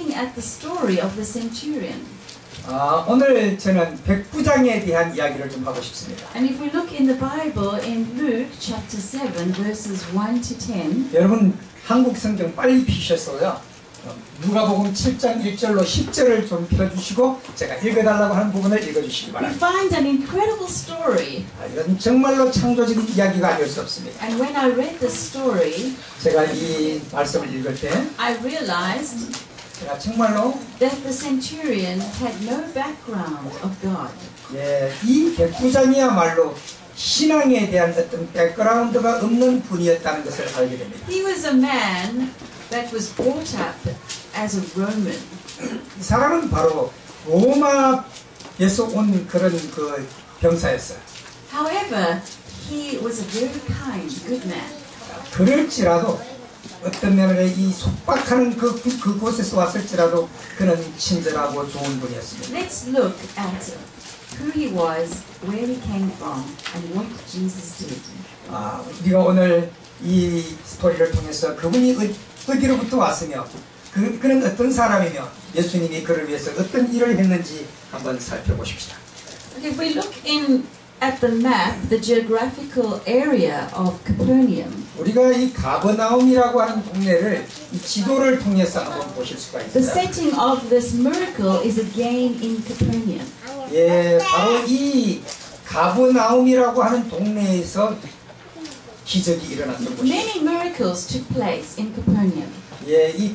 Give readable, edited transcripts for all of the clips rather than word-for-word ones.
looking at the story of the centurion. 오늘 저는 백부장에 대한 이야기를 좀 하고 싶습니다. And if we look in the Bible in Luke chapter 7 verses 1 to 10. 여러분 한국 성경 빨리 피셨어요. 누가복음 7장 1절로 10절을 좀 펴주시고 제가 읽어달라고 하는 부분을 읽어주시기 We 바랍니다. find an incredible story. 이건 정말로 창조적인 이야기가 아닐 수 없습니다. And when I read this story, 제가 이 말씀을 읽을 때 I realized 제가 정말로 that the centurion had no background of God. 이 백부장이야말로 신앙에 대한 어떤 백그라운드가 없는 분이었다는 것을 알게 됩니다. He was a man that was brought up as a Roman. 이 사람은 바로 로마에서 온 그런 그 병사였어요. However, he was a very kind, good man. 그럴지라도 어떤 면에 이 속박하는 그곳에서 왔을지라도 그는 친절하고 좋은 분이었습니다. Let's look at who he was, where he came from, and what Jesus did. 우리가 오늘 이 스토리를 통해서 그분이 어디로부터 왔으며 그는 어떤 사람이며 예수님이 그를 위해서 어떤 일을 했는지 한번 살펴보십시다. If we look at the map, the geographical area of Capernaum, 우리가 이 가버나움이라고 하는 동네를 이 지도를 통해서 한번 보실 수가 the 있습니다. setting of this miracle is again in Capernaum. 바로 이 가버나움이라고 하는 동네에서 기적이 일어났던 곳입니다. Many miracles took place in Capernaum. 이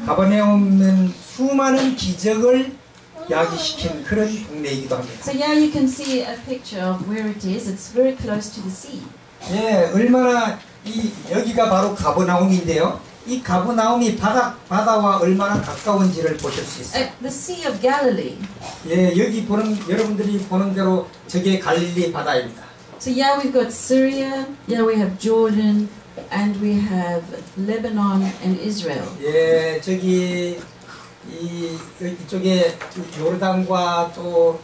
가버나움은 수많은 기적을 야기시킨 그런 동네이기도 합니다. So yeah, you can see a picture of where it is. It's very close to the sea. 얼마나 여기가 바로 가버나움인데요. 이 가버나움이 바다와 얼마나 가까운지를 보실 수 있어요. At the Sea of Galilee. 여기 여러분들이 보는 대로 저게 갈릴리 바다입니다. So yeah, we've got Syria, yeah, we have Jordan, and we have Lebanon and Israel. 이쪽에 요르단과 또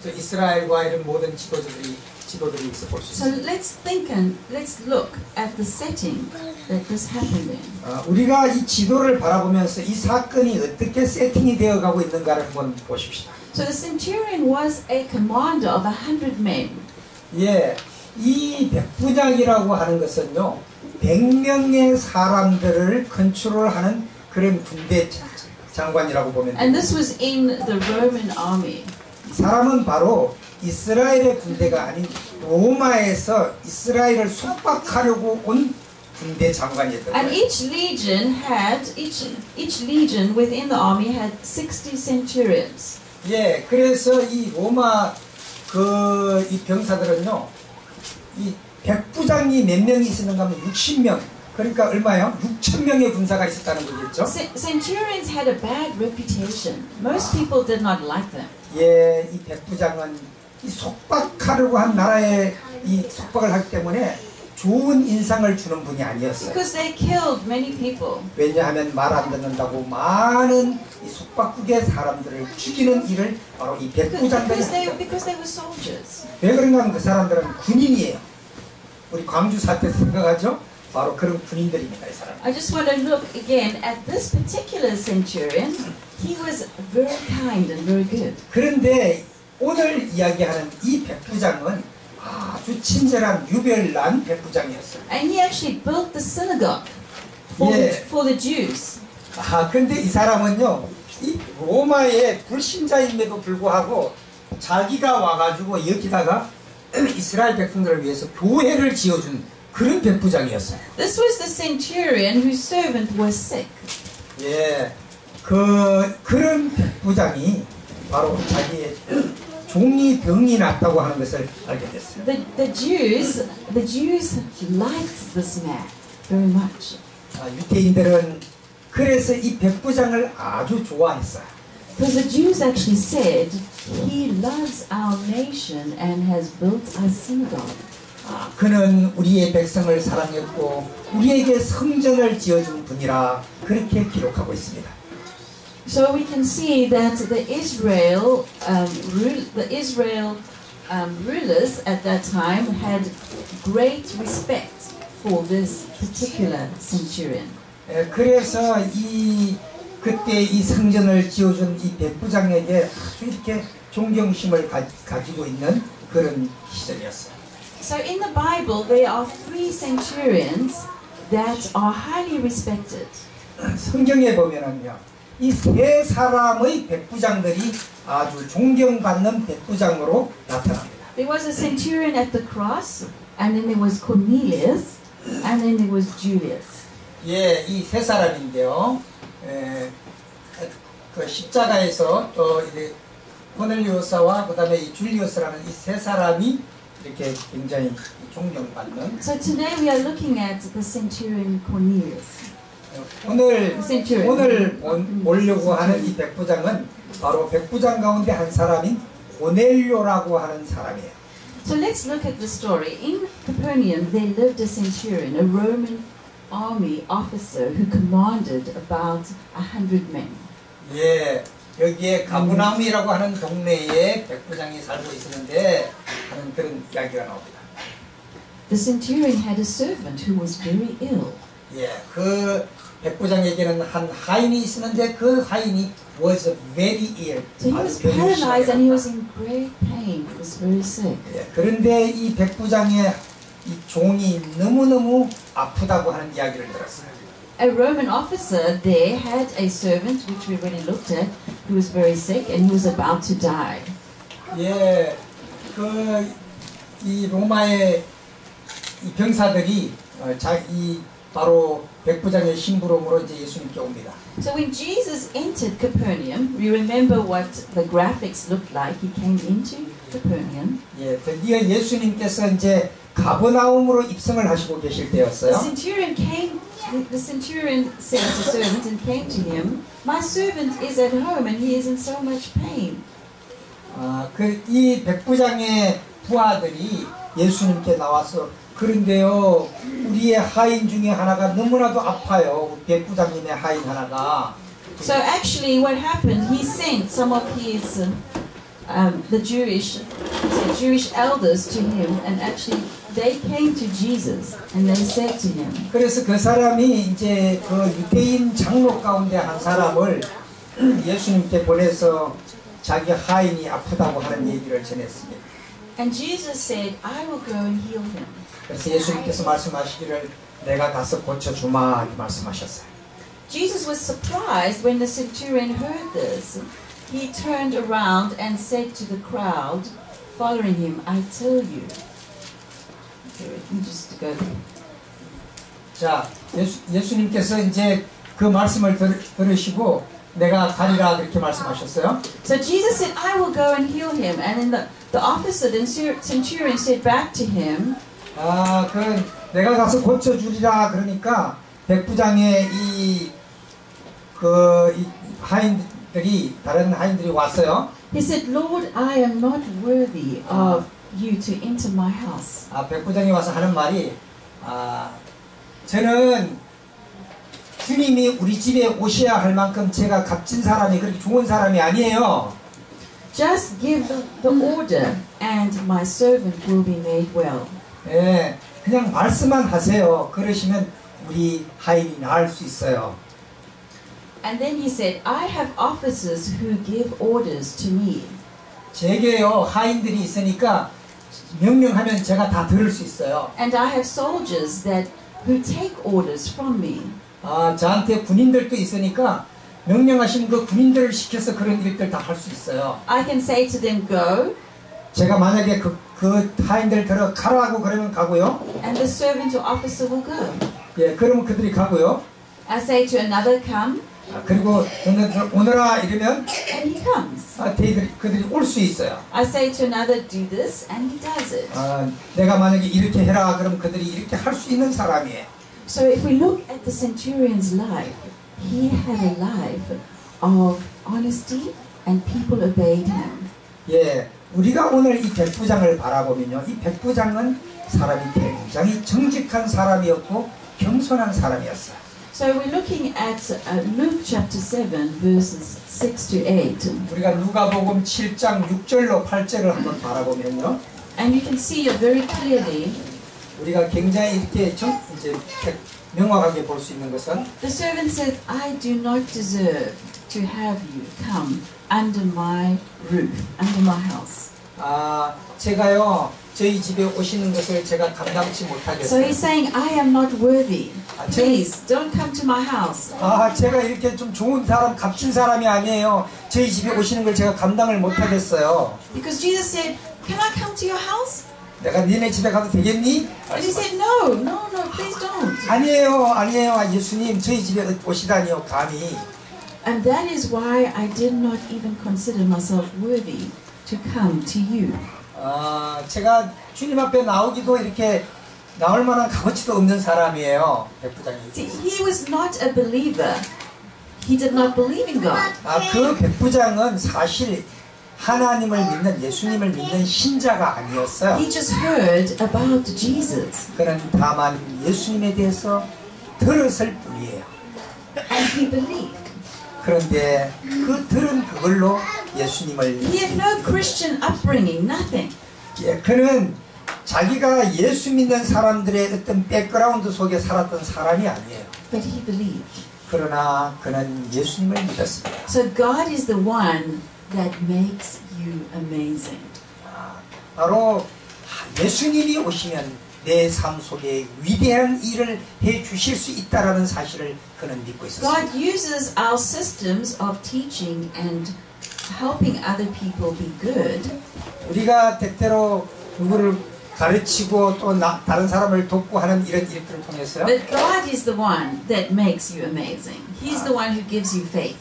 이스라엘과 이런 모든 지도들이 있어 볼 수 So 있습니다. let's think and let's look at the setting that this happened in. 우리가 이 지도를 바라보면서 이 사건이 어떻게 세팅이 되어 가고 있는가를 한번 보십시다. So the centurion was a commander of 100 men. 이 백부장이라고 하는 것은요, 100명의 사람들을 컨트롤하는 그런 군대 장관이라고 보면 됩니다. And this was in the Roman army. 이 사람은 바로 이스라엘의 군대가 아닌 로마에서 이스라엘을 속박하려고 온 군대 장관이었던 And 거예요. each legion within the army had 60 centurions. 그래서 이 로마 이 병사들은요, 이 백부장이 몇 명이 있었는가 하면 60명. 그러니까 얼마요? 6,000명의 군사가 있었다는 거겠죠? Centurions had a bad reputation. Most people did not like them. 이 백부장은 이 속박하려고 한 나라에 이 속박을 하기 때문에 좋은 인상을 주는 분이 아니었어요. Because they killed many people. 왜냐하면 말 안 듣는다고 많은 이 속박국의 사람들을 죽이는 일을 바로 이 백부장들이 했어요. Because they were soldiers. 왜 그런가 하면 그 사람들은 군인이에요. 우리 광주 사태 생각하죠? 바로 그런 군인들입니다, 이 사람. I just want to look again at this particular centurion. He was very kind and very good. 그런데 오늘 이야기하는 이 백부장은 아주 친절한 유별난 백부장이었어요. And he actually built the synagogue for the Jews. 근데 이 사람은요, 이 로마의 불신자임에도 불구하고 자기가 와가지고 여기다가 이스라엘 백성들을 위해서 교회를 지어준 그런 백부장이었어요. This was the centurion whose servant was sick. 그런 백부장이 바로 자기의 종이 병이 났다고 하는 것을 알게 됐어요. The Jews liked this man very much. 유대인들은 그래서 이 백부장을 아주 좋아했어요. Because the Jews actually said, he loves our nation and has built a synagogue. 그는 우리의 백성을 사랑했고 우리에게 성전을 지어준 분이라 그렇게 기록하고 있습니다. So we can see that the Israel rulers at that time had great respect for this particular centurion. 그래서 이 그때 이 성전을 지어준 이 백부장에게 아주 이렇게 존경심을 가지고 있는 그런 시절이었어요. So in the Bible, there are 3 centurions that are highly respected. 성경에 보면은요, 이 3 사람의 백부장들이 아주 존경받는 백부장으로 나타납니다. There was a centurion at the cross, and then there was Cornelius, and then there was Julius. 예, 이 3 사람인데요. 그 십자가에서 또 이제 코넬리오스와 그다음에 이 줄리우스라는 이 3 사람이 이렇게 굉장히 존경받는. So today we are looking at the centurion Cornelius. 오늘 centurion. 보려고 하는 이 백부장은 바로 백부장 가운데 한 사람인 고넬료라고 하는 사람이에요. So let's look at the story. In Capernaum, there lived a centurion, a Roman army officer who commanded about 100 men. 예, 여기에 가브나움이라고 하는 동네에 백부장이 살고 있었는데 하는 그런 이야기가 나옵니다. The centurion had a servant who was very ill. 예, 그 백부장에게는 한 하인이 있었는데 그 하인이 was very ill. So he was paralyzed and he was in great pain. He was very sick. 예, 그런데 이 백부장의 이 종이 너무너무 아프다고 하는 이야기를 들었어요. A Roman officer there had a servant, which we already looked at, who was very sick and he was about to die. 예, 이 로마의 이 병사들이 이 바로 백부장의 심부름으로 이제 예수님께 옵니다. So when Jesus entered Capernaum, we remember what the graphics looked like. He came into Capernaum. 예, 드디어 예수님께서 이제 가버나움으로 입성을 하시고 계실 때였어요. The centurion said to the servant and came to him, "My servant is at home and he is in so much pain." 이 백부장의 부하들이 예수님께 나와서 그런데요, 우리의 하인 중에 하나가 너무나도 아파요. 백부장님의 하인 하나가. So actually, what happened? He sent some of his the Jewish elders to him, and actually they came to Jesus and they said to him. 그래서 그 사람이 이제 그 유대인 장로 가운데 한 사람을 예수님께 보내서 자기 하인이 아프다고 하는 얘기를 전했습니다. And Jesus said, "I will go and heal him." 그래서 예수님께서 말씀하시기를 내가 가서 고쳐주마 이렇게 말씀하셨어요. Jesus was surprised when the centurion heard this. He turned around and said to the crowd following him, "I tell you." Okay, let me just go there. 자, 예수님께서 이제 그 말씀을 들으시고 내가 가리라 그렇게 말씀하셨어요. So Jesus said, "I will go and heal him." And then the officer, the centurion, said back to him, 그 내가 가서 고쳐주리라 그러니까 백부장의 이 하인들이 다른 하인들이 왔어요. He said, "Lord, I am not worthy of you to enter my house." 백부장이 와서 하는 말이 저는 주님이 우리 집에 오셔야 할 만큼 제가 값진 사람이 그렇게 좋은 사람이 아니에요. Just give the order, and my servant will be made well. 예, 그냥 말씀만 하세요. 그러시면 우리 하인이 나을 수 있어요. And then he said, "I have officers who give orders to me." 제게요 하인들이 있으니까 명령하면 제가 다 들을 수 있어요. And I have soldiers who take orders from me. 저한테 군인들도 있으니까 명령하시는 그 군인들을 시켜서 그런 일들 다 할 수 있어요. I can say to them, "Go." 제가 만약에 그 하인들 들어가라고 그러면 가고요. And the servant or officer will go. 예, 그러면 그들이 가고요. I say to another, "Come." 그리고 오너라 이러면 And he comes. 그들이 올 수 있어요. I say to another, "Do this," and he does it. 내가 만약에 이렇게 해라 그러면 그들이 이렇게 할 수 있는 사람이에요. So if we look at the centurion's life, he had a life of honesty and people obeyed him. 예, 우리가 오늘 이 백부장을 바라보면요, 이 백부장은 사람이 굉장히 정직한 사람이었고 겸손한 사람이었어요. So we're looking at Luke chapter 7 verses 6 to 8. 우리가 누가복음 7장 6절로 8절을 한번 바라보면요. And you can see very clearly 우리가 굉장히 이렇게 이제 명확하게 볼 수 있는 것은 The servant said, I do not deserve to have you come under my roof, under my house. 제가요 저희 집에 오시는 것을 제가 감당치 So 못하겠어요. he's saying, I am not worthy. Please, don't come to my house. 제가 이렇게 좀 좋은 사람, 값진 사람이 아니에요. 저희 집에 오시는 걸 제가 감당을 못하겠어요. Because Jesus said, can I come to your house? 내가 니네 집에 가도 되겠니? And he said, no, no, no, please don't. 아니에요. 예수님 저희 집에 오시다니요, 감히. And that is why I did not even consider myself worthy to come to you. 제가 주님 앞에 나오기도 이렇게 나올 만한 값어치도 없는 사람이에요. 백부장님. See, he was not a believer. He did not believe in God. 그 백부장은 사실 하나님을 믿는 예수님을 믿는 신자가 아니었어요. He just heard about Jesus. 그는 다만 예수님에 대해서 들었을 뿐이에요. And he believed. 그런데 그 들은 그걸로 예수님을 He had no Christian upbringing, nothing. 그는 자기가 예수 믿는 사람들의 어떤 백그라운드 속에 살았던 사람이 아니에요. But he believed. 그러나 그는 예수님을 믿었습니다. So God is the one that makes you amazing. 바로 예수님이 오시면 내 삶 속에 위대한 일을 해 주실 수 있다라는 사실을 그는 믿고 있었습니다. God uses our systems of teaching and helping other people be good. 우리가 때때로 누구를 가르치고 또 다른 사람을 돕고 하는 이런 일들을 통해서요. But God is the one that makes you amazing. He's the one who gives you faith.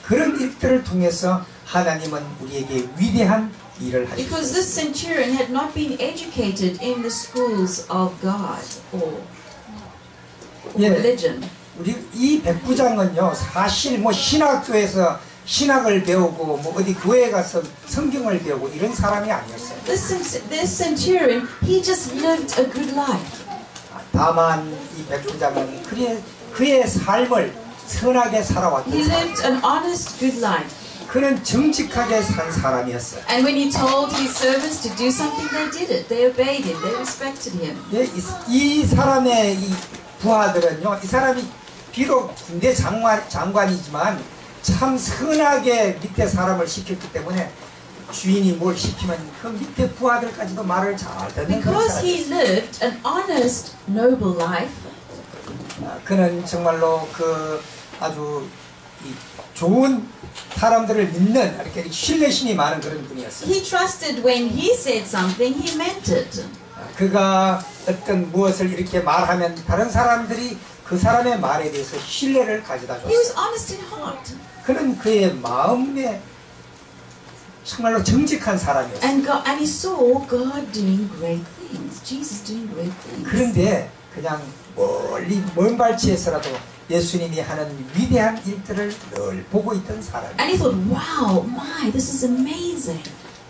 그런 일들을 통해서 하나님은 우리에게 위대한 일을 하시고 Because this centurion had not been educated in the schools of God or religion. 우리 이 백부장은요 사실 뭐 신학교에서 신학을 배우고 뭐 어디 교회에 가서 성경을 배우고 이런 사람이 아니었어요. This centurion, he just lived a good life. 다만 이 백부장은 그의 삶을 선하게 살아왔던 He 사람. lived an honest, good life. 그는 정직하게 산 사람이었어요. And when he told his servants to do something, they did it. They obeyed him. They respected him. 이 사람의 이 부하들은요, 이 사람이 비록 군대 장관이지만 참 선하게 밑에 사람을 시켰기 때문에 주인이 뭘 시키면 그 밑에 부하들까지도 말을 잘 듣는 그런 Because he 사람이었어요. lived an honest, noble life, 그는 정말로 그 아주 이 좋은 사람들을 믿는 이렇게 신뢰심이 많은 그런 분이었어요. he trusted when he said something, he meant it. 그가 어떤 무엇을 이렇게 말하면 다른 사람들이 그 사람의 말에 대해서 신뢰를 가져다 He was 줬어요. honest in heart. 그는 그의 마음에 정말로 정직한 사람이었어요. And he saw God doing great things. Jesus doing great things. 그런데 그냥 멀리 먼 발치에서라도 예수님이 하는 위대한 일들을 늘 보고 있던 사람이에요. And he thought, wow, this is amazing.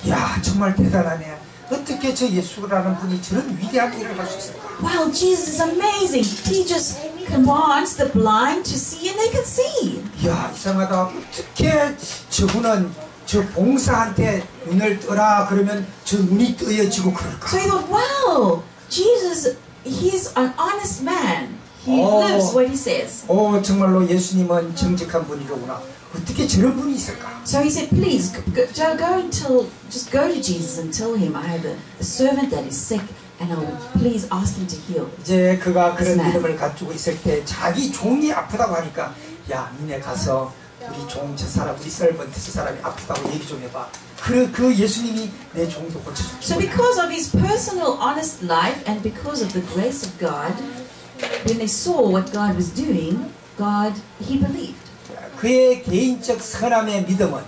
야, 정말 대단하네. 어떻게 저 예수라는 분이 저런 위대한 일을 할 수 있을까? Wow, Jesus is amazing. He just commands the blind to see and they can see. 야, 이상하다. 어떻게 저분은 저 봉사한테 눈을 뜨라 그러면 저 눈이 뜨여지고 그럴까? So he thought, wow, Jesus, he's an honest man. He lives what he says. 정말로 예수님은 정직한 분이로구나. 어떻게 저런 분이 있을까? So he said, please just go to Jesus and tell him I have a servant that is sick and I will please ask him to heal. 이제 그가 그런 Yes, ma'am. 믿음을 갖추고 있을 때 자기 종이 아프다고 하니까 야, 니네 가서 우리 종 저 사람, 우리 servant 저 사람이 아프다고 얘기 좀 해봐. 그 예수님이 내 종도 고쳐줄게. So because of his personal honest life and because of the grace of God, when they saw what God was doing, he believed. 그의 개인적 선함의 믿음은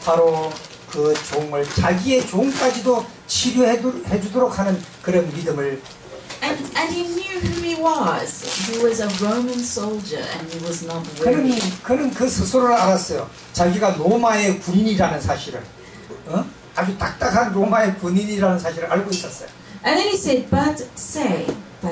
바로 그 종을 자기의 종까지도 치료해 주도록 하는 그런 믿음을 And he knew who he was. He was a Roman soldier and he was not worthy. 그는 그 스스로를 알았어요. 자기가 로마의 군인이라는 사실을 아주 딱딱한 로마의 군인이라는 사실을 알고 있었어요. And then he said, but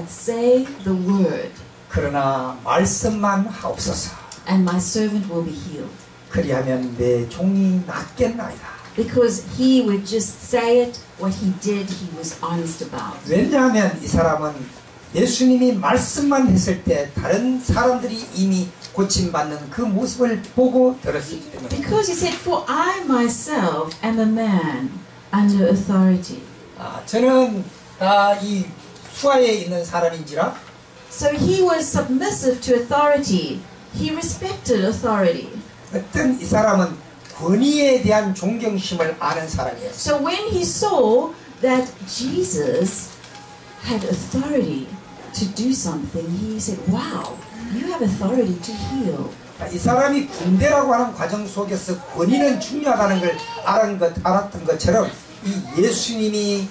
say the word. 그러나 말씀만 하옵소서. And my servant will be healed. 그리하면 내 종이 낫겠나이다. Because he would just say it what he did, he was honest about. 왜냐하면 이 사람은 예수님이 말씀만 했을 때 다른 사람들이 이미 고침받는 그 모습을 보고 들었기 때문에. Because he said, "For I myself am a man under authority." 저는 다 이 수하에 있는 사람인지라. So he was submissive to authority. He respected authority. 어떤 이 사람은 권위에 대한 존경심을 아는 사람이었어요. So when he saw that Jesus had authority to do something, he said, "Wow, you have authority to heal." 이 사람이 군대라고 하는 과정 속에서 권위는 중요하다는 걸 알았던 것처럼 이 예수님이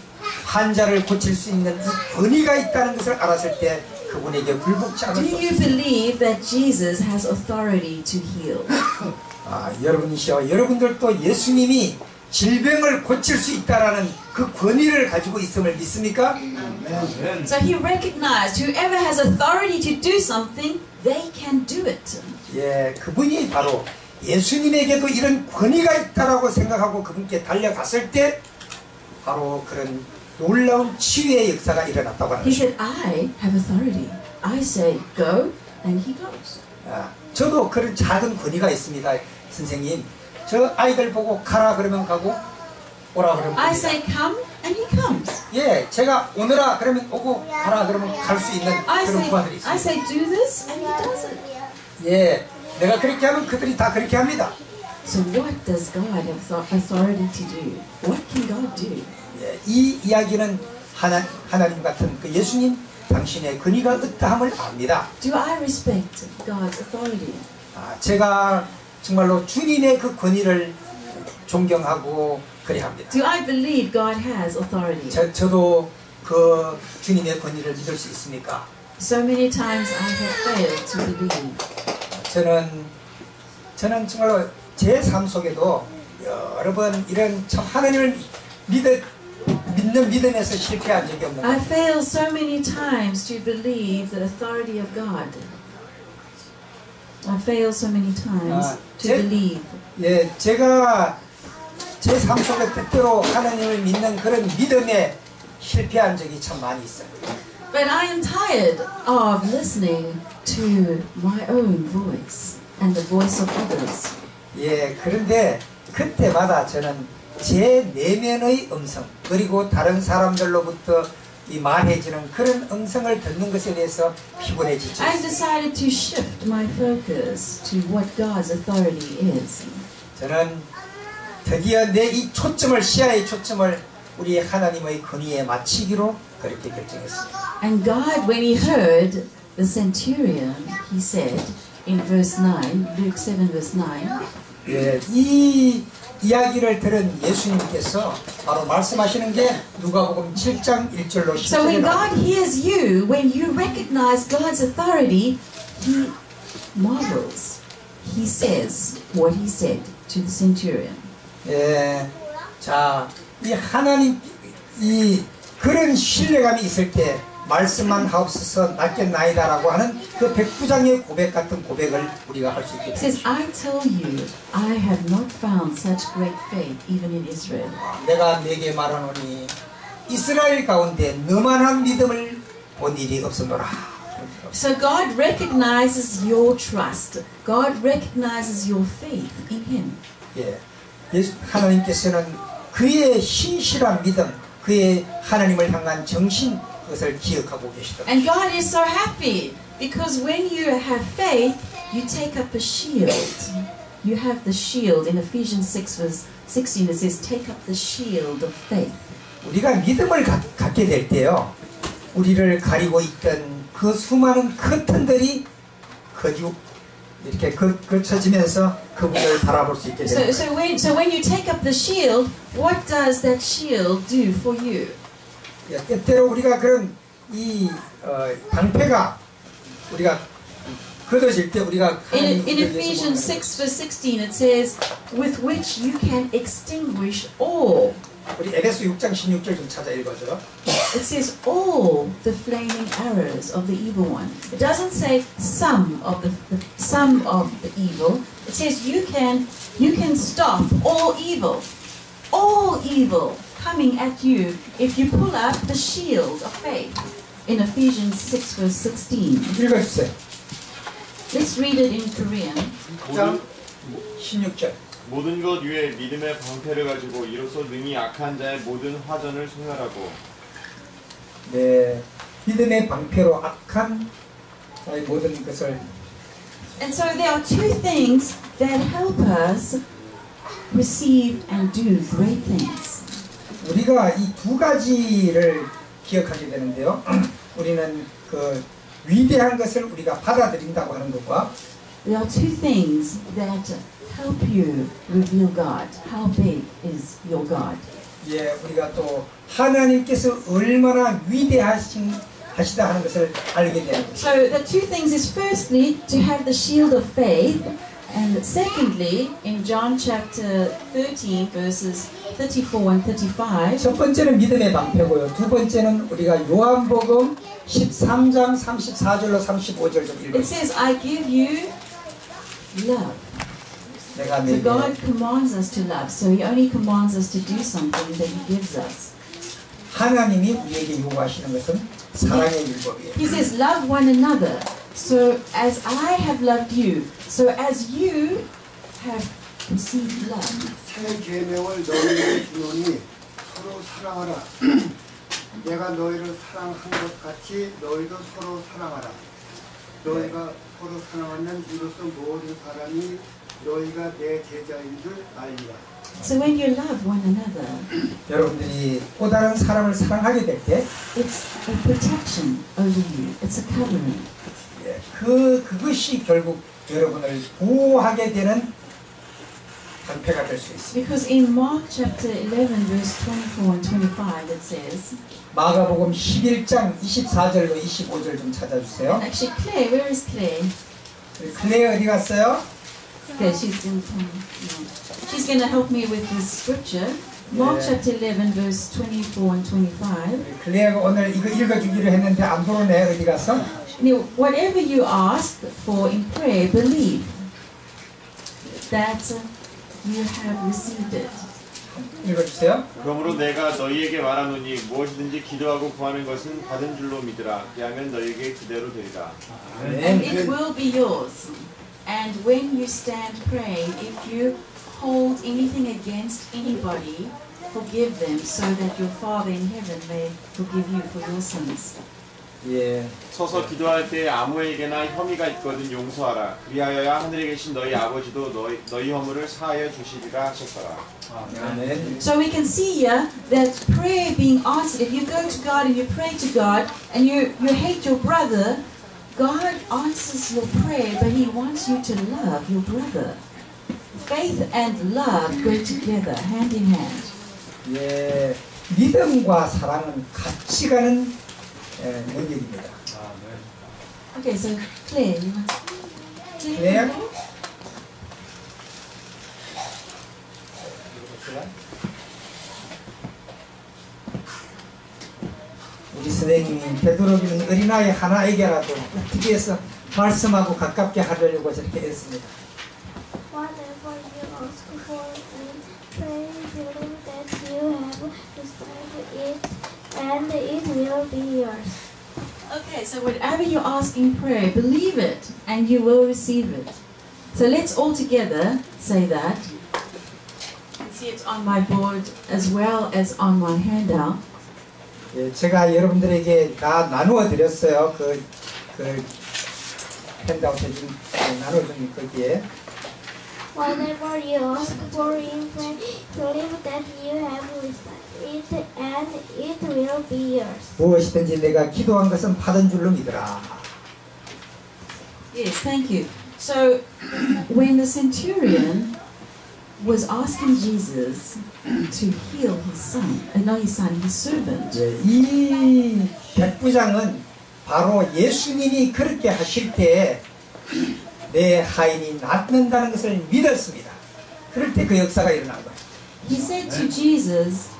환자를 고칠 수 있는 이 권위가 있다는 것을 알았을 때 그분에게 굴복지 않을 Do 수 you 없어요. believe that Jesus has authority to heal? 여러분이시여, 여러분들도 예수님이 질병을 고칠 수 있다라는 그 권위를 가지고 있음을 믿습니까? So he recognized whoever has authority to do something, they can do it. 예, 그분이 바로 예수님에게도 이런 권위가 있다라고 생각하고 그분께 달려갔을 때 바로 그런 놀라운 치유의 역사가 일어났다고 하는 He 것입니다. said, "I have authority. I say go, and he goes." 저도 그런 작은 권위가 있습니다. 선생님, 저 아이들 보고 가라 그러면 가고 오라 그러면 I 옵니다. say come, and he comes. 예, 제가 오너라 그러면 오고 가라 그러면 갈 수 있는 그런 부하들이 I 있습니다. say do this, and he does it. 예, 내가 그렇게 하면 그들이 다 그렇게 합니다. So what does God have authority to do? What can God do? 예, 이 이야기는 하나님 같은 그 예수님 당신의 권위가 어떠함을 압니다. Do I respect God's authority? 제가 정말로 주님의 그 권위를 존경하고 그래야 합니다. Do I believe God has authority? 저도 그 주님의 권위를 믿을 수 있습니까? So many times I have failed to believe. 저는 정말로 제 삶 속에도 여러 번 이런 참 하나님을 믿는 믿음에서 실패한 적이 없는 I 거예요. failed so many times to believe the authority of God. I failed so many times to believe. 예, 제가 제 삶 속에 때때로 하나님을 믿는 그런 믿음에 실패한 적이 참 많이 있어요. But I am tired of listening to my own voice and the voice of others. 예, 그런데 그때마다 저는 제 내면의 음성 그리고 다른 사람들로부터 이 말해지는 그런 음성을 듣는 것에 대해서 피곤해지죠. I decided to shift my focus to what God's authority is. 저는 드디어 내 이 초점을 시야의 초점을 우리 하나님의 권위에 맞추기로 그렇게 결정했습니다. And God, when He heard the centurion, He said in verse 9, Luke 7 verse 9, 예, 이 이야기를 들은 예수님께서 바로 말씀하시는 게 누가복음 7장 1절로 10절에 so when God 나옵니다. hears you, when you recognize God's authority, He marvels. He says what He said to the centurion. 예, 자, 이 하나님 이 그런 신뢰감이 있을 때 말씀만 하옵소서 낫겠나이다라고 하는 그 백부장의 고백 같은 고백을 우리가 할 수 It 있겠습니다. says, I tell you, I have not found such great faith even in Israel. 내가 네게 말하노니 이스라엘 가운데 너만한 믿음을 본 일이 없었노라. So God recognizes your trust. God recognizes your faith in Him. 예, 하나님께서는 그의 신실한 믿음, 그의 하나님을 향한 정신 그것을 기억하고 계시더라. And God is so happy because when you have faith, you take up a shield. You have the shield in Ephesians 6 verse 16. It says, take up the shield of faith. 우리가 믿음을 갖게 될 때요, 우리를 가리고 있던 그 수많은 커튼들이 이렇게 걸쳐지면서 그분을 바라볼 수 있게 됩니다. So when you take up the shield, what does that shield do for you? 때때로 우리가 그런 이 방패가 우리가 걷어질 때 우리가 In Ephesians 6 verse 16 it says, with which you can extinguish all. 우리 에베소 6장 16절 좀 찾아 읽어줘. It says all the flaming arrows of the evil one. It doesn't say some of the evil. It says you can stop all evil. All evil coming at you if you pull up the shield of faith in Ephesians 6 verse 16. 읽어주세요. Let's read it in Korean. 6장 16절. 모든 것 위에 믿음의 방패를 가지고 이로써 능히 악한 자의 모든 화전을 소멸하고. 네, 믿음의 방패로 악한 자의 모든 것을. And so there are two things that help us receive and do great things. 우리가 이 두 가지를 기억하게 되는데요. 우리는 그 위대한 것을 우리가 받아들인다고 하는 것과 There are two things that help you reveal God. How big is your God? 예, 우리가 또 하나님께서 얼마나 위대하시다 하는 것을 알게 되는 것이죠. So the two things is firstly to have the shield of faith, and secondly in John chapter 13 verses 34 and 35. 첫 번째는 믿음의 방패고요. 두 번째는 우리가 요한복음 13장 34절로 35절 좀 It 읽어주세요. says, I give you love. 내가 So 내게 God commands us to love. So He only commands us to do something that He gives us. 하나님이 우리에게 요구하시는 것은 사랑의 율법이에요. He says, love one another. So as I have loved you, so as you have received love. 새 계명을 너희에게 주노니 서로 사랑하라. 내가 너희를 사랑한 것 같이 너희도 서로 사랑하라. 너희가 서로 사랑하면 이로써 모든 사람이 너희가 내 제자인 줄 알리라. So when you love one another, 여러분들이 또 다른 사람을 사랑하게 될 때 it's a protection over you. It's a covering. 그것이 결국 여러분을 보호하게 되는 방패가 될 수 있습니다. Because in Mark chapter 11 verse 24 and 25 it says, 마가복음 11장 24절로 25절 좀 찾아주세요. actually Claire, where is Claire? 클레어 어디 갔어요? Okay, she's going to help me with this scripture. Mark Yeah. chapter 11 verse 24 and 25. 클레어가 오늘 이거 읽어주기로 했는데 안 보러네. 어디 갔어? Now, whatever you ask for in prayer, believe that you have received it. 읽어주세요. 그러므로 내가 너희에게 말하노니 무엇이든지 기도하고 구하는 것은 받은 줄로 믿으라. 그리하면 너희에게 그대로 되리라. And it will be yours. And when you stand praying, if you hold anything against anybody, forgive them, so that your Father in heaven may forgive you for your sins. 예. 서서 기도할 때 아무에게나 혐의가 있거든 용서하라. 그리하여야 하늘에 계신 너희 아버지도 너희 허물을 사하여 주시리라 하셨더라. 아멘. So we can see here that prayer being answered. If you go to God and you pray to God and you hate your brother, God answers your prayer, but He wants you to love your brother. Faith and love go together, hand in hand. 예. 믿음과 사랑은 같이 가는 능력입니다. Okay, so Claire, you want Claire? 우리 선생님이 되도록이면 어린아이 하나에게라도 어떻게 해서 말씀하고 가깝게 하려고 저렇게 했습니다. Whatever you ask for in prayer, believe that you have received it, and it will be yours. Okay, so whatever you ask in prayer, believe it and you will receive it. So let's all together say that. You can see it on my board as well as on my handout. 예, 제가 여러분들에게 다 나누어 드렸어요. 그 핸드아웃에 좀 나눠준 거기에. Whatever you ask for in prayer, believe that you have received it, and it will be yours. 무엇이든지 내가 기도한 것은 받은 줄로 믿으라. Yes, thank you. So when the centurion was asking Jesus to heal his son, not his son, his servant. 예, 이 백부장은 바로 예수님이 그렇게 하실 때 내 하인이 낫는다는 것을 믿었습니다. 그럴 때 그 역사가 일어난 거예요. He said to Jesus,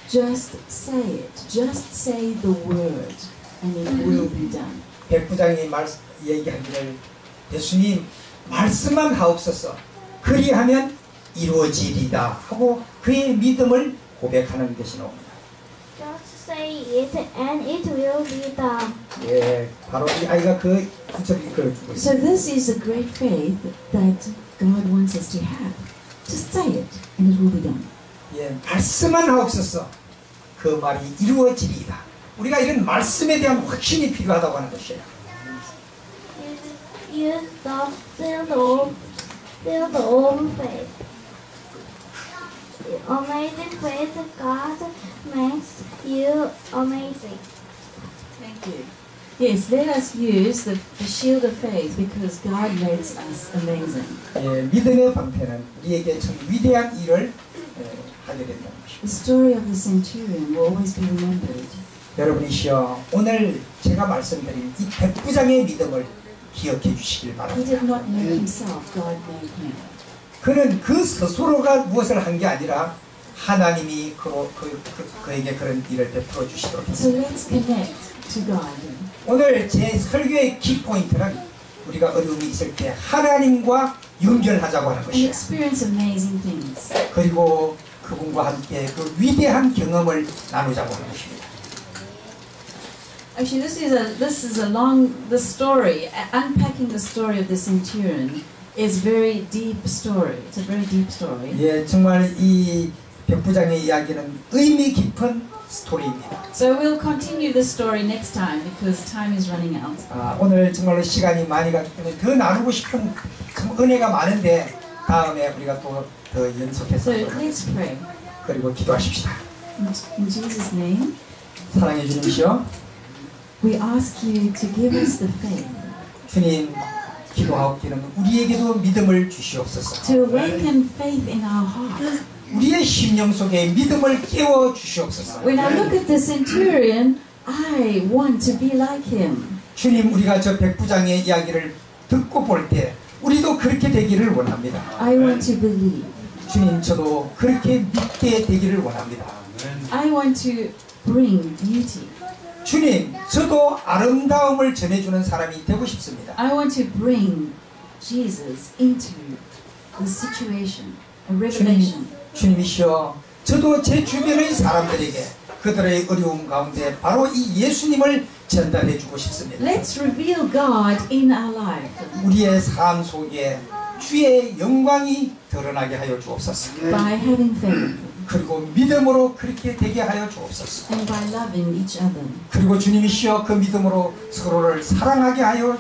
just say it, just say the word, and it will be done. 백부장이 얘기하기를 예수님 말씀만 하옵소서 그리하면 이루어지리다 하고 그의 믿음을 고백하는 것이 나옵니다. Just say it and it will be done. 예, 바로 이 아이가 그 구절을 이끌어주고 So 있습니다. this is a great faith that God wants us to have. Just say it and it will be done. 예, 말씀만 하옵소서 그 말이 이루어지리이다. 우리가 이런 말씀에 대한 확신이 필요하다고 하는 것이에요. Use the field of faith. Amazing faith, God makes you amazing. Thank you. Yes, let us use the shield of faith because God makes us amazing. 예, 믿음의 방패는 우리에게 참 위대한 일을 하게 된다는 것입니다. The story of the centurion will always be remembered. 여러분이시여 오늘 제가 말씀드린 이 백부장의 믿음을 기억해 주시길 He 바랍니다. did not make himself, God made him. 그는 그 스스로가 무엇을 한 게 아니라 하나님이 그에게 그런 일을 베풀어 주시도록 So 했습니다. let's connect to God. 오늘 제 설교의 키포인트는 우리가 어려움이 있을 때 하나님과 연결하자고 하는 And 것이에요. experience amazing things. 그리고 그분과 함께 그 위대한 경험을 나누자고 하는 것입니다. Actually, this is a long. The story, unpacking the story of the centurion, is very deep story. It's a very deep story. 예, 정말 이 백부장의 이야기는 의미 깊은 스토리입니다. So we'll continue the story next time because time is running out. 오늘 정말로 시간이 많이 가기 때문에 더 나누고 싶은 참 은혜가 많은데 다음에 우리가 또 더 연속해서 So let's pray. 그리고 기도하십시다. In Jesus' name, 사랑해 주님이시여 we ask you to give us the faith 주님 기도하옵기는 우리에게도 믿음을 주시옵소서. to awaken faith in our heart. 우리의 심령 속에 믿음을 깨워 주시옵소서. When I look at the centurion, I want to be like him. 주님 우리가 저 백부장의 이야기를 듣고 볼 때 우리도 그렇게 되기를 원합니다. I want to believe. 주님 저도 그렇게 믿게 되기를 원합니다. I want to bring beauty. 주님 저도 아름다움을 전해주는 사람이 되고 싶습니다. I want to bring Jesus into the situation, a revelation. 주님이시여 저도 제 주변의 사람들에게 그들의 어려움 가운데 바로 이 예수님을 전달해 주고 싶습니다. Let's reveal God in our life 우리의 삶 속에 주의 영광이 드러나게 하여 주옵소서. by having faith 그리고 믿음으로 그렇게 되게 하여 주옵소서. and by loving each other. 그리고 주님이시여 그 믿음으로 서로를 사랑하게 하여